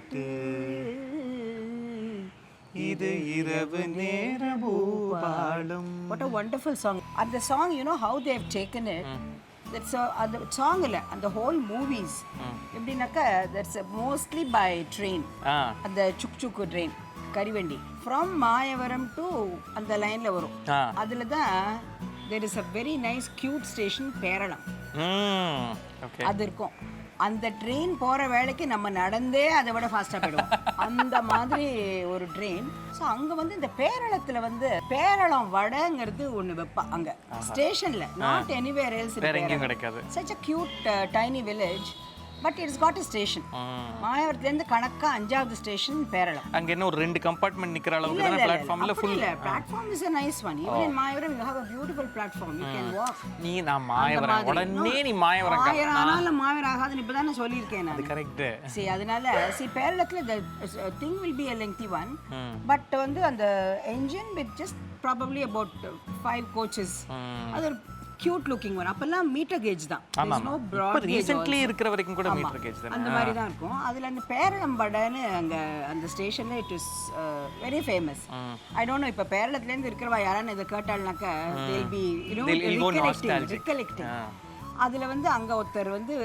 பாட்டு இது இரவு நேர பூபாலம். What a wonderful song. And the song, you know how they have taken it. That's the song இல்லை அந்த whole movies எப்படின்னாக்கா that's mostly by train. அந்த சுக்கு ட்ரெயின் கரிவண்டி ஃப்ரம் மாயவரம் டு அந்த லைனில் வரும். அதில் தான் there is a very nice cute station Peralam. அது இருக்கும். அந்த ட்ரெயின் போகிற வேலைக்கு நம்ம நடந்தே அதை விட ஃபாஸ்ட்டாக போயிடுவோம். அந்த மாதிரி ஒரு ட்ரெயின். ஸோ அங்கே வந்து இந்த பேரளத்தில் வந்து பேரளம் வடைங்கிறது ஒன்று வைப்பா அங்கே ஸ்டேஷனில். Not anywhere else. கிடைக்காது. Such a cute tiny village. But it's got a station. மாயவரத்துலேருந்து கணக்கா 5வது ஸ்டேஷன் பேரளம். அங்கே என்ன ஒரு 2 கம்பார்ட்மெண்ட் நிற்கிற அளவுக்கு தான் பிளாட்ஃபார்மில் full. Platform is a nice one. Even in Mayavaram you have a beautiful platform. You can walk. நான் மாயவரம் உடனே நீ மாயவரம் ஆனாலும் மாயவரம் ஆகாதுன்னு இப்போ தானே சொல்லியிருக்கேன் நான். அது கரெக்ட். சரி, அதனால பேரளத்தில் the thing will be a lengthy one. But வந்து அந்த engine with just probably about 5 coaches. அது ஒரு கியூட் லுக்கிங் ஒன். அப்பெல்லாம் மீட்டர் கேஜ் தான். நோ ப்ராட் ரீசன்ட்லி இருக்கிற வரைக்கும் கூட மீட்டர் கேஜ் தான். அந்த மாதிரி தான் இருக்கும். அதில் அந்த பேரளம் வடைன்னு அங்கே அந்த ஸ்டேஷனில் it is very famous. I don't know இப்போ பேரளத்துலேருந்து இருக்கிறவா யாரான்னு இதை கேட்டாள்னாக்கா they'll be recollecting. அதில் வந்து அங்கே ஒருத்தர் வந்து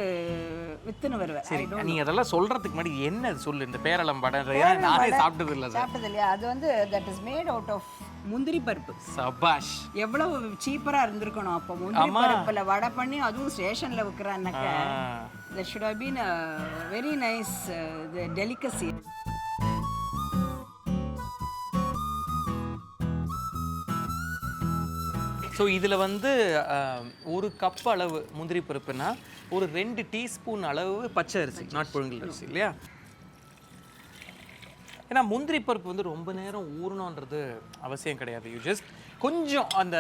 வித்துன்னு வருவார். சரி, நீ அதெல்லாம் சொல்கிறதுக்கு முன்னாடி என்ன சொல்லு இந்த பேரளம் வடை. நானே சாப்பிட்டது இல்லையா? அது வந்து that is made out of முந்திரி பருப்பு. சபாஷ். எவ்வளவு சீப்பரா இருந்திருக்கணும் அப்போ. முந்திரி பருப்புல வடை பண்ணி அதுவும் ஸ்டேஷன்ல விற்கிறான்னாக்கா that should have been a very nice delicacy. So இதில் வந்து 1 கப் அளவு முந்திரி பருப்புனா ஒரு 2 டீஸ்பூன் அளவு பச்சை அரிசி, நாட் புழுங்கல் அரிசி இல்லையா? ஏன்னா முந்திரி பருப்பு வந்து ரொம்ப நேரம் ஊறணுன்றது அவசியம் கிடையாது. யூ ஜஸ்ட் கொஞ்சம் அந்த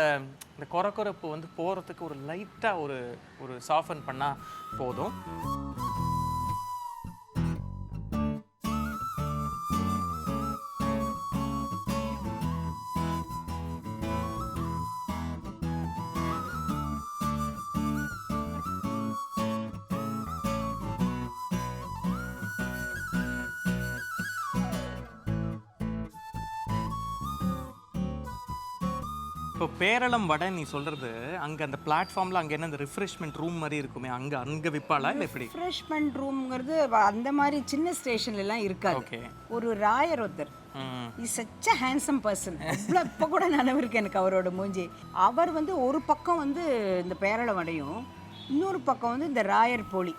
கொரப்பு வந்து போகிறதுக்கு ஒரு லைட்டாக ஒரு சாஃபன் பண்ணால் போதும். இப்போ பேரளம் வடை நீ சொல்கிறது அங்கே அந்த பிளாட்ஃபார்மில் அங்கே என்ன அந்த ரிஃப்ரெஷ்மெண்ட் ரூம் மாதிரி இருக்குமே அங்கே விற்பாளா இல்லை எப்படி? ரிஃப்ரெஷ்மெண்ட் ரூம்ங்கிறது அந்த மாதிரி சின்ன ஸ்டேஷன்லாம் இருக்காது. ஓகே. ஒரு ராயர் ஒருத்தர் is such a handsome person. அவ்வளோ இப்போ கூட நினைவு இருக்கு எனக்கு அவரோட மூஞ்சி. அவர் வந்து ஒரு பக்கம் வந்து இந்த பேரளம் வடையும் இன்னொரு பக்கம் வந்து இந்த ராயர் போலி,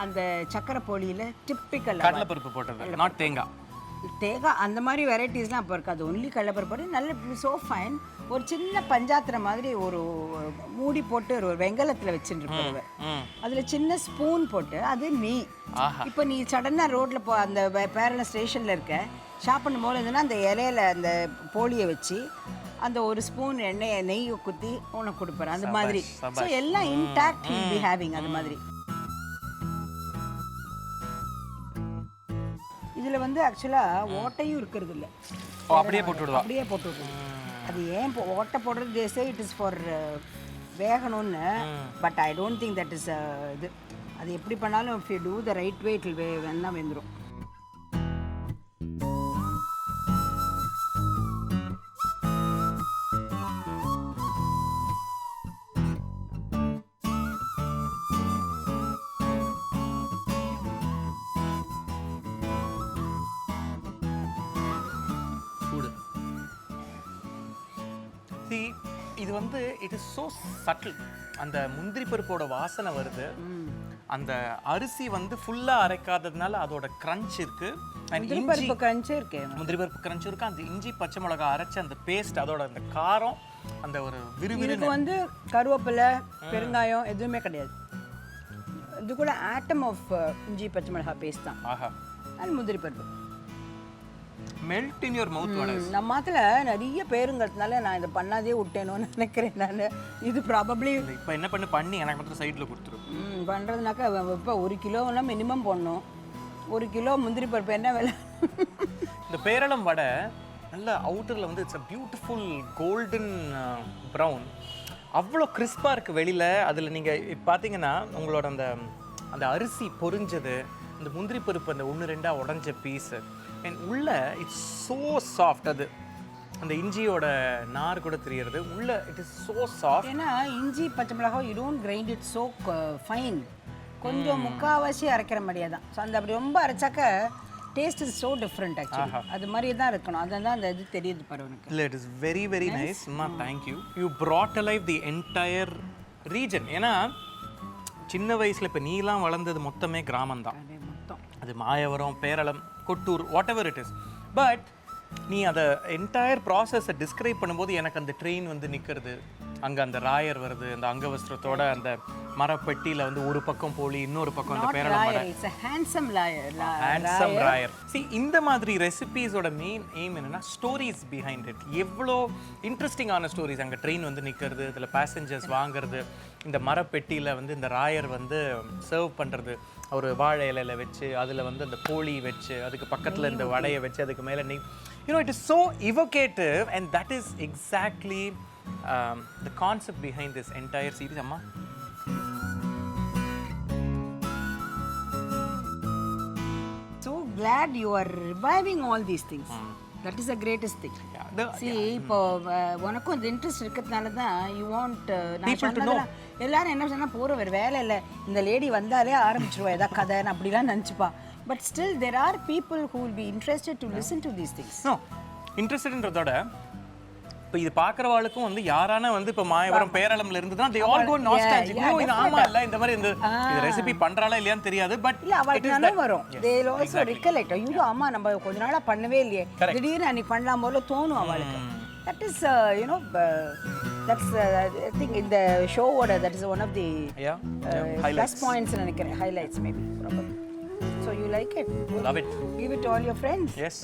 அந்த சக்கரை போலியில் டிப்பிக்கல் கடலைப்பருப்பு போட்டது, நாட் தேங்காய் அந்த மாதிரி வெரைட்டிஸ்லாம் அப்போ இருக்காது. ஒன்லி கடலைப்பருப்பு நல்ல ஸோ ஃபைன். ஒரு சின்ன பஞ்சாத்திரம் மாதிரி ஒரு மூடி போட்டு ஒரு வெங்கலத்தில் வச்சுருப்பாங்க. அதில் சின்ன ஸ்பூன் போட்டு அது நெய். இப்போ நீ சடனாக ரோட்டில் அந்த பேரளம் ஸ்டேஷனில் இருக்க ஷாப் பண்ணும் போது இருந்ததுன்னா அந்த இலையில அந்த போலியை வச்சு அந்த ஒரு ஸ்பூன் நெய்யை குத்தி உனக்கு கொடுப்பாரு அந்த மாதிரி. ஸோ எல்லாம் இன்டாக்ட் வில் பி ஹேவிங் அது மாதிரி. இதில் வந்து ஆக்சுவலாக ஓட்டையும் இருக்கிறது இல்லை. அப்படியே போட்டு அது ஏன் ஓட்டை போடுறது தேசே இட் இஸ் ஃபார் வேகணும்னு. But I don't think that is இது. அது எப்படி பண்ணாலும் if you do the right way it will வேணா வெந்துடும். இது வந்து இட் இஸ் ஸோ சட்டில். அந்த முந்திரி பருப்போட வாசனை வருது. அந்த அரிசி வந்து ஃபுல்லாக அரைக்காததுனால அதோட கிரன்ச் இருக்கு. முந்திரி பருப்பு கிரன்ச் இருக்கு. அந்த இஞ்சி பச்சை மிளகாய் அரைச்ச அந்த பேஸ்ட், அதோட அந்த காரம், அந்த ஒரு விறுவிறுக்கு வந்து கருவேப்பிலை பெருங்காயம் எதுவுமே கிடையாது. இது கூட ஆட்டம் ஆஃப் இஞ்சி பச்சை மிளகாய் பேஸ்ட் தான். அண்ட் முந்திரி பருப்பு மெல்ட் இன் யுவர் மவுத். நம்ம மாத்தில் நிறைய பேருங்கிறதுனால நான் இதை பண்ணாதே விட்டேனோன்னு நினைக்கிறேன் நான். இது ப்ராபப்ளி இப்போ என்ன பண்ணி எனக்கு மட்டும் சைடில் கொடுத்துரும். பண்ணுறதுனாக்கா இப்போ 1 கிலோலாம் மினிமம் போடணும். 1 கிலோ முந்திரி பருப்பு என்ன விலை? இந்த பேரளம் வடை நல்ல அவுட்டரில் வந்து it's a beautiful golden brown. அவ்வளோ கிறிஸ்பாக இருக்குது வெளியில். அதில் நீங்கள் பார்த்தீங்கன்னா உங்களோட அந்த அரிசி பொரிஞ்சது, இந்த முந்திரி பருப்பு அந்த 1-2 உடஞ்ச பீஸு அண்ட் உள்ள இட்ஸ் ஸோ சாஃப்ட். அது அந்த இஞ்சியோட நார் கூட தெரியறது உள்ள இட் இஸ் ஸோ சாஃப்ட். ஏன்னா இஞ்சி பச்சை மிளகாய் you don't grind it so fine, கொஞ்சம் முக்கால்வாசி அரைக்கிற மாதிரியே தான். ஸோ அந்த அப்படி ரொம்ப அரைச்சாக்க taste is so different actually. அது மாதிரி தான் இருக்கணும். அதான் அந்த இது தெரியுது பாரு உனக்கு. இல்லை it is very very nice. அம்மா thank you. You brought alive the entire region. ஏன்னா சின்ன வயசில் இப்போ நீலாம் வளர்ந்தது மொத்தமே கிராமம்தான். மொத்தம் அது Mayavaram, Peralam, Kottur, what ever it is. But நீ அதை என்டையர் ப்ராசஸை டிஸ்கிரைப் பண்ணும்போது எனக்கு அந்த ட்ரெயின் வந்து நிற்கிறது, அங்கே அந்த ராயர் வருது, அந்த அங்கவஸ்திரத்தோட அந்த மரப்பெட்டியில் வந்து ஒரு பக்கம் போலி, இன்னொரு பக்கம் அந்த Peralam vada. It's a handsome liar. Handsome Rayar. See, இந்த மாதிரி ரெசிபீஸோட மெயின் எய்ம் என்னன்னா ஸ்டோரிஸ் பிஹைண்ட் இட். எவ்வளோ இன்ட்ரெஸ்டிங்கான ஸ்டோரிஸ். அங்கே ட்ரெயின் வந்து நிற்கிறது, இதில் பேசஞ்சர்ஸ் வாங்குறது, இந்த மரப்பெட்டியில் வந்து இந்த ராயர் வந்து சர்வ் பண்ணுறது, ஒரு வாழை இலையில வச்சு அதில் வந்து அந்த கோழி வச்சு அதுக்கு பக்கத்தில் இந்த வடையை வச்சு அதுக்கு மேலே நெய். It is so evocative, and that is exactly the concept behind this entire series. Amma, so glad you are reviving all these things. That is the greatest thing. See, இப்போ உனக்கும் அந்த இன்ட்ரெஸ்ட் இருக்கிறதுனால தான் யூ வாண்ட் நான் சொன்னதெல்லாம் எல்லாரும் என்ன சொன்னா போகிற வேறு வேலை இல்லை, இந்த லேடி வந்தாலே ஆரம்பிச்சிருவா ஏதாவது கதைன்னு அப்படிலாம் நினச்சிப்பா. But still there are people who will be interested to listen to these things. No இன்ட்ரெஸ்டட்ன்றதோட இப்போ இது பார்க்குறவாளுக்கும் வந்து யாரான வந்து இப்போ மாயவரம் பேரளம்ல இருந்து தான் they all go nostalgic. இது ஆமா இல்லை இந்த மாதிரி இந்த ரெசிபி பண்ணுறாளா இல்லையான்னு தெரியாது. பட் இல்லை அவளுக்கு நினைவு வரும். they will also recollect. ஐயோ ஆமா நம்ம கொஞ்ச நாளாக பண்ணவே இல்லையே, திடீர்னு அன்னைக்கு பண்ணலாம் போல தோணும் அவளுக்கு. That is that's I think in the show that is one of the plus points நினைக்கிறேன், highlights maybe probably. So you like it? Love it. Give it to all your friends. Yes.